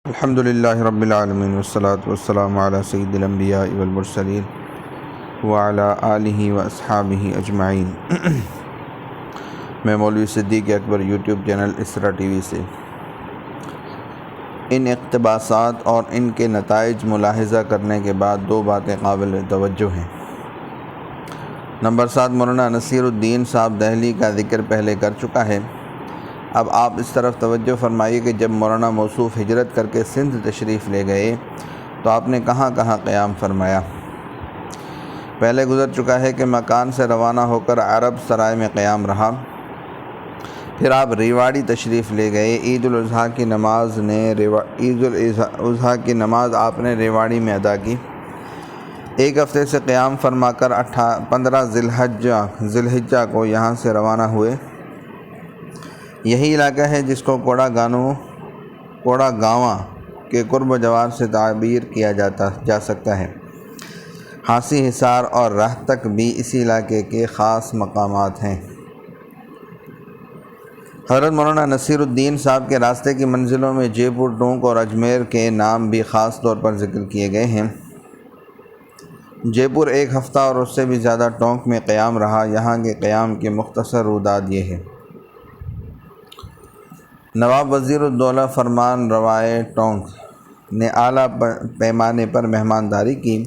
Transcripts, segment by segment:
الحمدللہ رب العالمین والصلاة والسلام علی سید الانبیاء والمرسلین وعلی آلہ واصحابہ اجمعین۔ میں مولوی صدیق اکبر یوٹیوب چینل اسرا ٹی وی سے ان اقتباسات اور ان کے نتائج ملاحظہ کرنے کے بعد دو باتیں قابل توجہ ہیں۔ نمبر 7، مولانا نصیر الدین صاحب دہلی کا ذکر پہلے کر چکا ہے۔ اب آپ اس طرف توجہ فرمائیے کہ جب مولانا موصوف ہجرت کر کے سندھ تشریف لے گئے تو آپ نے کہاں کہاں قیام فرمایا۔ پہلے گزر چکا ہے کہ مکان سے روانہ ہو کر عرب سرائے میں قیام رہا، پھر آپ ریواڑی تشریف لے گئے۔ عید الاضحیٰ کی نماز آپ نے ریواڑی میں ادا کی۔ ایک ہفتے سے قیام فرما کر 15 ذی الحجہ کو یہاں سے روانہ ہوئے۔ یہی علاقہ ہے جس کو کوڑا گاواں کے قرب و جوار سے تعبیر کیا جا سکتا ہے۔ ہانسی حصار اور رہتک بھی اسی علاقے کے خاص مقامات ہیں۔ حضرت مولانا نصیر الدین صاحب کے راستے کی منزلوں میں جے پور، ٹونک اور اجمیر کے نام بھی خاص طور پر ذکر کیے گئے ہیں۔ جے پور 1 ہفتہ اور اس سے بھی زیادہ ٹونک میں قیام رہا۔ یہاں کے قیام کی مختصر روداد یہ ہے۔ نواب وزیر الدولہ فرمان روائے ٹونک نے اعلیٰ پیمانے پر مہمانداری کی۔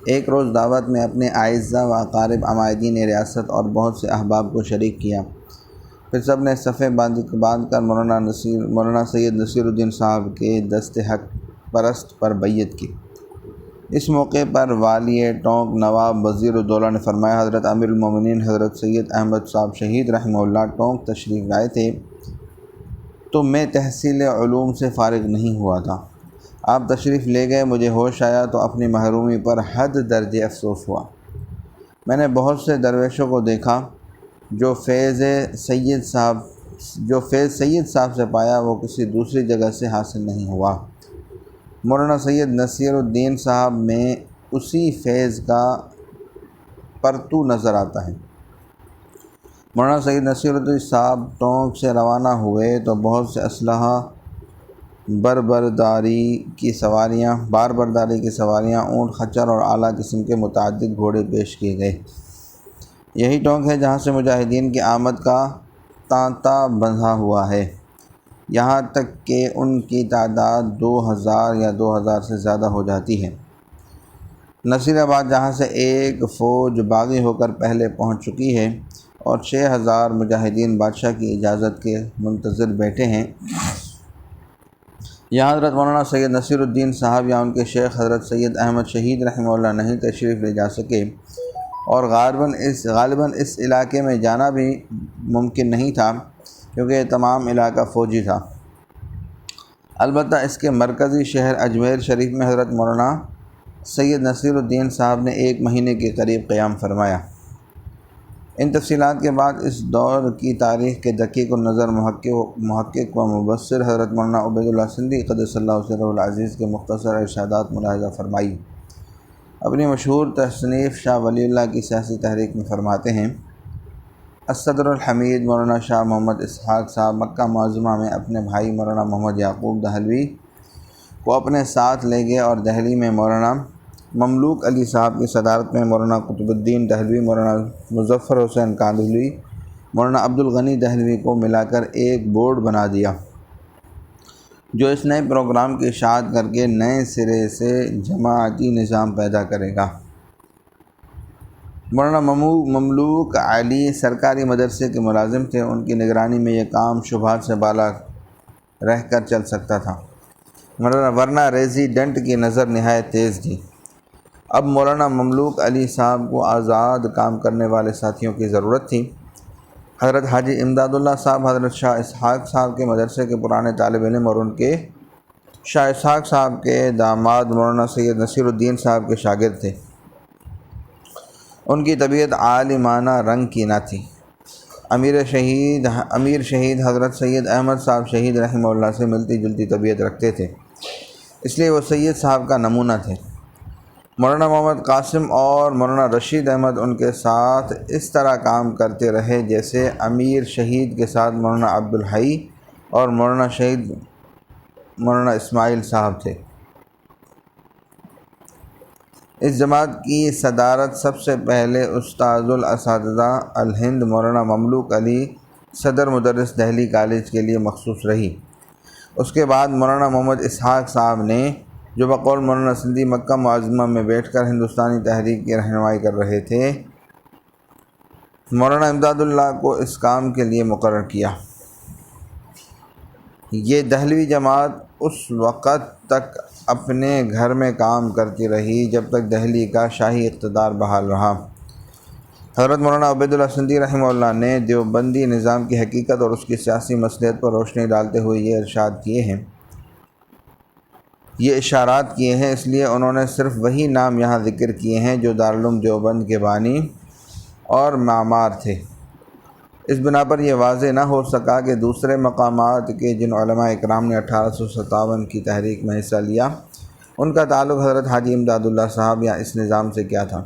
ایک روز دعوت میں اپنے اعزاء و اقارب عمائدین ریاست اور بہت سے احباب کو شریک کیا۔ پھر سب نے صفیں باندھ کر مولانا سید نصیر الدین صاحب کے دست حق پرست پر بیعت کی۔ اس موقع پر والی ٹونک نواب وزیر الدولہ نے فرمایا، حضرت امیر المومنین حضرت سید احمد صاحب شہید رحمہ اللہ ٹونک تشریف لائے تھے تو میں تحصیل علوم سے فارغ نہیں ہوا تھا۔ آپ تشریف لے گئے، مجھے ہوش آیا تو اپنی محرومی پر حد درجے افسوس ہوا۔ میں نے بہت سے درویشوں کو دیکھا، جو فیض سید صاحب سے پایا وہ کسی دوسری جگہ سے حاصل نہیں ہوا۔ مولانا سید نصیر الدین صاحب میں اسی فیض کا پرتو نظر آتا ہے۔ مولانا سید نصیر الدین صاحب ٹونک سے روانہ ہوئے تو بہت سے اسلحہ، باربرداری کی سواریاں، اونٹ، خچر اور اعلیٰ قسم کے متعدد گھوڑے پیش کیے گئے۔ یہی ٹونک ہے جہاں سے مجاہدین کی آمد کا تانتا بندھا ہوا ہے، یہاں تک کہ ان کی تعداد 2000 یا 2000 سے زیادہ ہو جاتی ہے۔ نصیر آباد جہاں سے ایک فوج باغی ہو کر پہلے پہنچ چکی ہے اور 6000 مجاہدین بادشاہ کی اجازت کے منتظر بیٹھے ہیں، یہاں حضرت مولانا سید نصیر الدین صاحب یا ان کے شیخ حضرت سید احمد شہید رحمہ اللہ نہیں تشریف لے جا سکے اور غالباً اس علاقے میں جانا بھی ممکن نہیں تھا کیونکہ یہ تمام علاقہ فوجی تھا۔ البتہ اس کے مرکزی شہر اجمیر شریف میں حضرت مولانا سید نصیر الدین صاحب نے 1 مہینے کے قریب قیام فرمایا۔ ان تفصیلات کے بعد اس دور کی تاریخ کے دقیق النظر محقق و مبصر حضرت مولانا عبید اللہ سندھی قدس اللہ سرہ العزیز کے مختصر ارشادات ملاحظہ فرمائی۔ اپنی مشہور تصنیف شاہ ولی اللہ کی سیاسی تحریک میں فرماتے ہیں، الصدر الحمید مولانا شاہ محمد اسحاق صاحب مکہ معظمہ میں اپنے بھائی مولانا محمد یعقوب دہلوی کو اپنے ساتھ لے گئے اور دہلی میں مولانا مملوک علی صاحب کی صدارت میں مولانا قطب الدین دہلوی، مولانا مظفر حسین کاندھلی، مولانا عبد الغنی دہلوی کو ملا کر ایک بورڈ بنا دیا جو اس نئے پروگرام کی اشاعت کر کے نئے سرے سے جماعتی نظام پیدا کرے گا۔ مولانا مملوک علی سرکاری مدرسے کے ملازم تھے، ان کی نگرانی میں یہ کام شبہات سے بالا رہ کر چل سکتا تھا، ورنہ ریزیڈنٹ کی نظر نہایت تیز تھی۔ اب مولانا مملوک علی صاحب کو آزاد کام کرنے والے ساتھیوں کی ضرورت تھی۔ حضرت حاجی امداد اللہ صاحب حضرت شاہ اسحاق صاحب کے مدرسے کے پرانے طالب علم اور ان کے شاہ اسحاق صاحب کے داماد مولانا سید نصیر الدین صاحب کے شاگرد تھے۔ ان کی طبیعت عالمانہ رنگ کی نہ تھی۔ امیر شہید حضرت سید احمد صاحب شہید رحمہ اللہ سے ملتی جلتی طبیعت رکھتے تھے، اس لیے وہ سید صاحب کا نمونہ تھے۔ مولانا محمد قاسم اور مولانا رشید احمد ان کے ساتھ اس طرح کام کرتے رہے جیسے امیر شہید کے ساتھ مولانا عبدالحی اور مولانا شہید مولانا اسماعیل صاحب تھے۔ اس جماعت کی صدارت سب سے پہلے استاذ الاساتذہ الہند مولانا مملوک علی صدر مدرس دہلی کالج کے لیے مخصوص رہی۔ اس کے بعد مولانا محمد اسحاق صاحب نے، جو بقول مولانا سندھی مکہ معظمہ میں بیٹھ کر ہندوستانی تحریک کی رہنمائی کر رہے تھے، مولانا امداد اللہ کو اس کام کے لیے مقرر کیا۔ یہ دہلوی جماعت اس وقت تک اپنے گھر میں کام کرتی رہی جب تک دہلی کا شاہی اقتدار بحال رہا۔ حضرت مولانا عبید اللہ سندھی رحمہ اللہ نے دیوبندی نظام کی حقیقت اور اس کی سیاسی مصلحت پر روشنی ڈالتے ہوئے یہ اشارات کیے ہیں، اس لیے انہوں نے صرف وہی نام یہاں ذکر کیے ہیں جو دارالعلوم دیوبند کے بانی اور معمار تھے۔ اس بنا پر یہ واضح نہ ہو سکا کہ دوسرے مقامات کے جن علماء اکرام نے 1857 کی تحریک میں حصہ لیا، ان کا تعلق حضرت حاجی امداد اللہ صاحب یا اس نظام سے کیا تھا،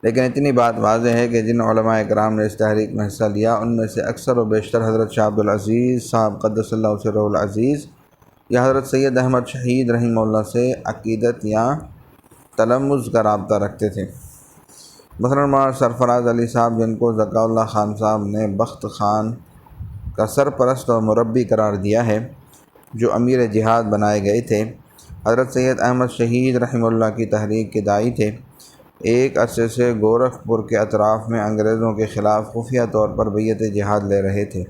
لیکن اتنی بات واضح ہے کہ جن علماء اکرام نے اس تحریک میں حصہ لیا ان میں سے اکثر و بیشتر حضرت شاہ عبدالعزیز صاحب قدس اللہ سرہ العزیز یا حضرت سید احمد شہید رحمہ اللہ سے عقیدت یا تلمذ کا رابطہ رکھتے تھے۔ مثلاً مولانا سرفراز علی صاحب، جن کو ذکاء اللہ خان صاحب نے بخت خان کا سرپرست اور مربی قرار دیا ہے، جو امیر جہاد بنائے گئے تھے، حضرت سید احمد شہید رحمہ اللہ کی تحریک کے داعی تھے، ایک عرصے سے گورکھپور کے اطراف میں انگریزوں کے خلاف خفیہ طور پر بیعت جہاد لے رہے تھے۔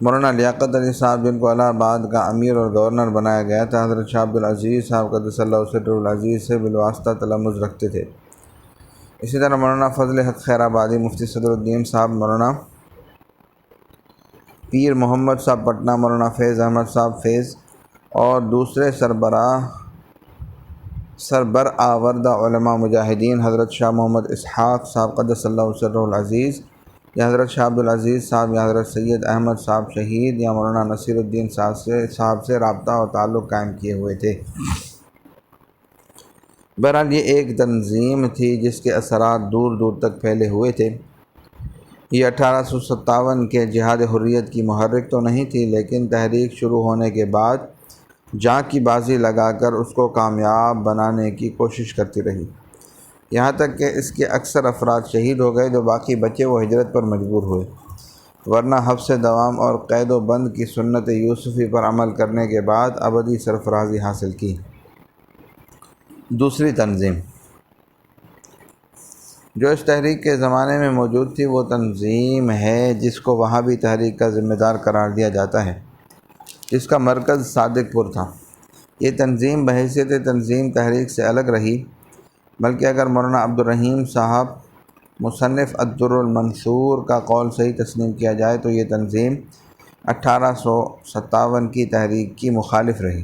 مولانا لیاقت علی صاحب، جن کو الہ آباد کا امیر اور گورنر بنایا گیا تھا، حضرت شاہ عبدالعزیز صاحب قدس اللہ سرہ العزیز سے بالواسطہ تلمذ رکھتے تھے۔ اسی طرح مولانا فضل حق خیر آبادی، مفتی صدر الدین صاحب، مولانا پیر محمد صاحب پٹنہ، مولانا فیض احمد صاحب فیض اور دوسرے سربرآوردہ علماء مجاہدین، حضرت شاہ محمد اسحاق صاحب قدس اللہ سرہ العزیز یا حضرت شاہ عبدالعزیز صاحب یا حضرت سید احمد صاحب شہید یا مولانا نصیر الدین صاحب سے رابطہ اور تعلق قائم کیے ہوئے تھے۔ بہرحال یہ ایک تنظیم تھی جس کے اثرات دور دور تک پھیلے ہوئے تھے۔ یہ 1857 کے جہاد حریت کی محرک تو نہیں تھی، لیکن تحریک شروع ہونے کے بعد جاں کی بازی لگا کر اس کو کامیاب بنانے کی کوشش کرتی رہی، یہاں تک کہ اس کے اکثر افراد شہید ہو گئے۔ جو باقی بچے وہ ہجرت پر مجبور ہوئے، ورنہ حبس دوام اور قید و بند کی سنت یوسفی پر عمل کرنے کے بعد ابدی سرفرازی حاصل کی۔ دوسری تنظیم جو اس تحریک کے زمانے میں موجود تھی، وہ تنظیم ہے جس کو وہابی تحریک کا ذمہ دار قرار دیا جاتا ہے، جس کا مرکز صادق پور تھا۔ یہ تنظیم بحیثیت تنظیم تحریک سے الگ رہی، بلکہ اگر مولانا عبدالرحیم صاحب مصنف الدر المنثور کا قول صحیح تسلیم کیا جائے تو یہ تنظیم 1857 کی تحریک کی مخالف رہی،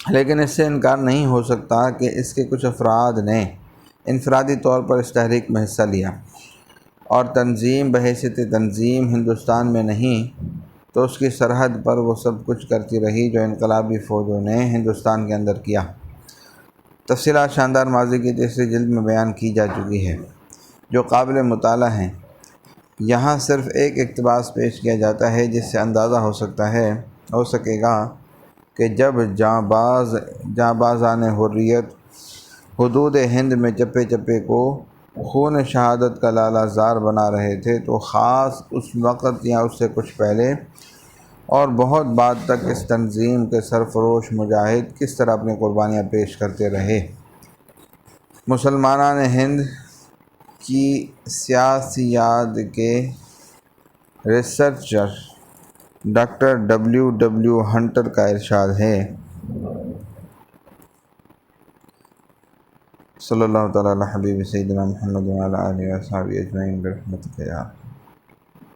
لیکن اس سے انکار نہیں ہو سکتا کہ اس کے کچھ افراد نے انفرادی طور پر اس تحریک میں حصہ لیا، اور تنظیم بحیثیت تنظیم ہندوستان میں نہیں تو اس کی سرحد پر وہ سب کچھ کرتی رہی جو انقلابی فوجوں نے ہندوستان کے اندر کیا۔ تفصیلات شاندار ماضی کی تیسری جلد میں بیان کی جا چکی ہے، جو قابل مطالعہ ہیں۔ یہاں صرف ایک اقتباس پیش کیا جاتا ہے جس سے اندازہ ہو سکے گا کہ جب جاں بازان حریت حدود ہند میں چپے چپے کو خون شہادت کا لالہ زار بنا رہے تھے، تو خاص اس وقت یا اس سے کچھ پہلے اور بہت بعد تک اس تنظیم کے سرفروش مجاہد کس طرح اپنی قربانیاں پیش کرتے رہے۔ مسلمانان ہند کی سیاسیات کے ریسرچر ڈاکٹر W ہنٹر کا ارشاد ہے، صلی اللہ تعالیٰ علی حبیب سیدنا محمد وعلی آلہ وصحبہ اجمعین برحمتک یا